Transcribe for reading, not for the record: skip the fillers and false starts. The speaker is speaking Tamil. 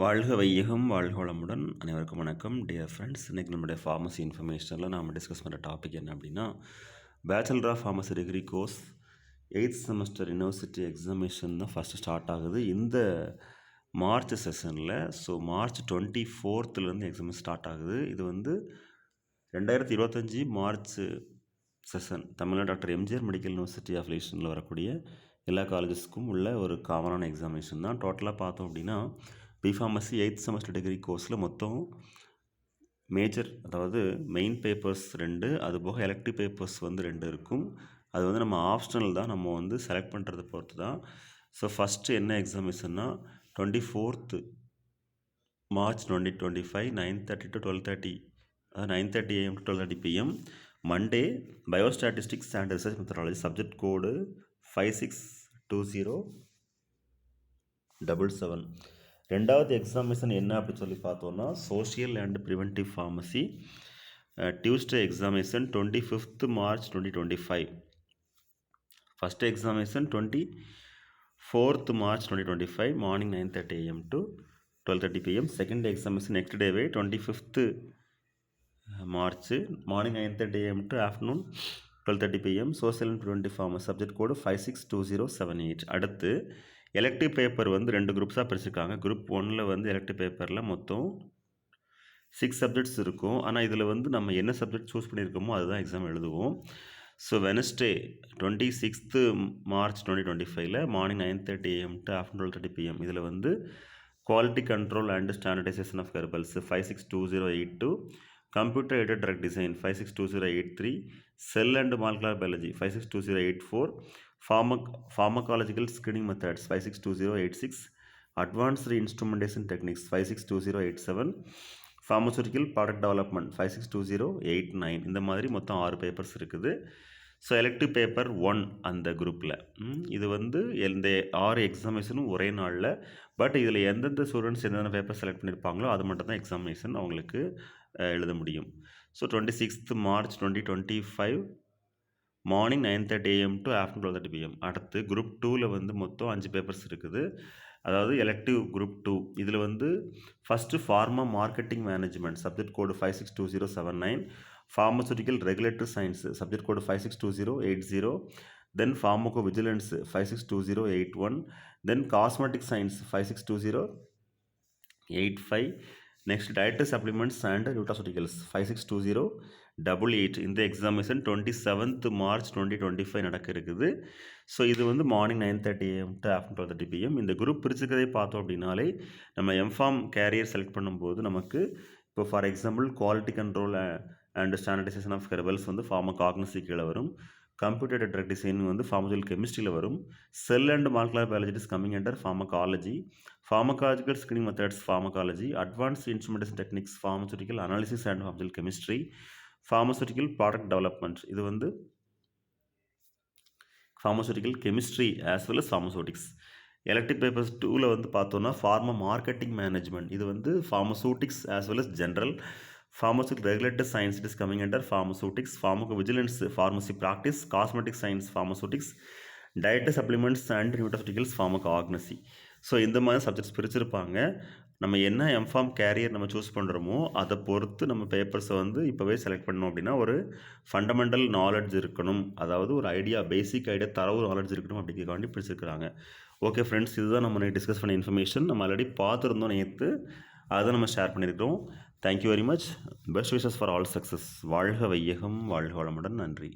வாழ்க வையகம் வாழ்க வளமுடன் அனைவருக்கும் வணக்கம் டியர் ஃப்ரெண்ட்ஸ். இன்றைக்கி நம்மளுடைய ஃபார்மசி இன்ஃபர்மேஷனில் நாம் டிஸ்கஸ் பண்ணுற டாபிக் என்ன அப்படின்னா, bachelor of pharmacy degree course 8th semester university examination தான் ஃபஸ்ட்டு ஸ்டார்ட் ஆகுது இந்த மார்ச் செஷனில். So March 24th exam start ஆகுது. இது வந்து 2025 March session Tamil Nadu doctor MGR medical university அஃபிலியேஷனில் வரக்கூடிய எல்லா காலேஜஸ்க்கும் உள்ள ஒரு காமனான எக்ஸாமினேஷன் தான். டோட்டலாக பார்த்தோம் அப்படின்னா பிஃபார்மசி 8th செமஸ்டர் டிகிரி கோர்ஸில் மொத்தம் மேஜர், அதாவது மெயின் பேப்பர்ஸ் 2, அதுபோக எலக்டிவ் பேப்பர்ஸ் வந்து 2 இருக்கும். அது வந்து நம்ம ஆப்ஷனல் தான், நம்ம வந்து செலக்ட் பண்ணுறதை பொறுத்து தான். ஸோ ஃபஸ்ட்டு என்ன எக்ஸாமினேஷன்னா 24th மார்ச் 2025 9:30 to 12:30, அதாவது 9:30 AM to 12:30 PM. Monday biostatistics and research methodology, subject code 562077. ரெண்டாவது எக்ஸாமினேஷன் என்ன அப்படின்னு சொல்லி பார்த்தோன்னா social and preventive pharmacy, Tuesday examination 25th March 2025. First examination 24th March 2025 morning 9:30 AM to 12:30 PM. Second examination next டேவே 25th March morning 9:30 AM to afternoon 12:30 PM. Social and preventive pharmacy, subject code 562078. அடுத்து எலக்டிவ் பேப்பர் வந்து 2 குரூப்ஸாக பிரிச்சிருக்காங்க. குரூப் 1ல் வந்து எலக்டிவ் பேப்பரில் மொத்தம் 6 சப்ஜெக்ட்ஸ் இருக்கும். ஆனால் இதில் வந்து நம்ம என்ன சப்ஜெக்ட் சூஸ் பண்ணியிருக்கோமோ அதுதான் எக்ஸாம் எழுதுவோம். So Wednesday 26th March 2025 morning 9:30 AM to afternoon 12:30 PM. இதில் வந்து quality control and standardisation of herbals 562082, computer aided drug design 562083, cell and molecular biology 562084, pharmacological screening methods 562086, advanced instrumentation techniques 562087, pharmaceutical product development 562089. இந்த மாதிரி மொத்தம் 6 பேப்பர்ஸ் இருக்குது. ஸோ எலக்டிவ் பேப்பர் 1 அந்த குரூப்பில் இது வந்து இந்த 6 எக்ஸாமினேஷனும் ஒரே நாளில். பட் இதில் எந்தெந்த ஸ்டூடெண்ட்ஸ் எந்தெந்த பேப்பர் செலக்ட் பண்ணியிருப்பாங்களோ அது மட்டும் தான் எக்ஸாமினேஷன் அவங்களுக்கு எழுத முடியும். So 26th March 2025 morning 9:30 AM to afternoon 12:30 PM. அடுத்து குரூப் 2ல் வந்து மொத்தம் 5 பேப்பர்ஸ் இருக்குது. அதாவது எலக்டிவ் குரூப் 2 இதில் வந்து first pharma marketing management, subject code 562079, pharmaceutical regulatory science, subject code 562080, then pharmacovigilance 562081, then cosmetic science 562085, next dietary supplements and nutraceuticals 562088. இந்த எக்ஸாமினேஷன் 27th மார்ச் 2025 நடக்க இருக்குது. ஸோ இது வந்து morning 9:30 AM to afternoon 12:30 PM. இந்த குரூப் பிரிச்சுக்கிறதே பார்த்தோம் அப்படின்னாலே நம்ம எம்ஃபார்ம் கேரியர் செலக்ட் பண்ணும்போது நமக்கு இப்போ for example quality control and standardisation of herbals வந்து ஃபார்மகாக்னசி கீழே வரும். கம்ப்யூட்டர் ட்ரக் டிசைன் வந்து ஃபார்மசூட்டிக்கல் கெமிஸ்ட்ரியில் வரும். Cell and molecular biology is coming under pharmacology. Pharmacological screening methods pharmacology. Advanced instrumentation techniques pharmaceutical analysis and pharmaceutical chemistry. Pharmaceutical product development இது வந்து pharmaceutical chemistry as well as pharmaceutics. Elective papers 2ல் வந்து பார்த்தோன்னா ஃபார்மா மார்க்கெட்டிங் மேனேஜ்மெண்ட், இது வந்து pharmaceutics as well as general. Pharmaceutical regulatory science, it is coming under pharmaceutics. Pharmacovigilance, pharmacy practice. Cosmetic science, pharmaceutics. Dietary supplements and nutraceuticals, pharmacognosy. So இந்த மாதிரி சப்ஜெக்ட்ஸ் பிரிச்சிருப்பாங்க. நம்ம என்ன எம்ஃபார்ம் கேரியர் நம்ம சூஸ் பண்ணுறோமோ அதை பொறுத்து நம்ம பேப்பர்ஸை வந்து இப்போவே செலக்ட் பண்ணோம் அப்படின்னா ஒரு ஃபண்டமெண்டல் நாலேஜ் இருக்கணும், அதாவது ஒரு ஐடியா, பேசிக் ஐடியா, தரவு நாலேஜ் இருக்கணும் அப்படிங்கிறக்காண்டி பிரிச்சிருக்கிறாங்க. ஓகே ஃப்ரெண்ட்ஸ், இதுதான் நம்ம டிஸ்கஸ் பண்ண இன்ஃபர்மேஷன். நம்ம ஆல்ரெடி பார்த்துருந்தோம் நேற்று, அதை நம்ம ஷேர் பண்ணியிருக்கோம். Thank you very much. Best wishes for all success. வாழ்க வையகம் வாழ்க வளமுடன். நன்றி.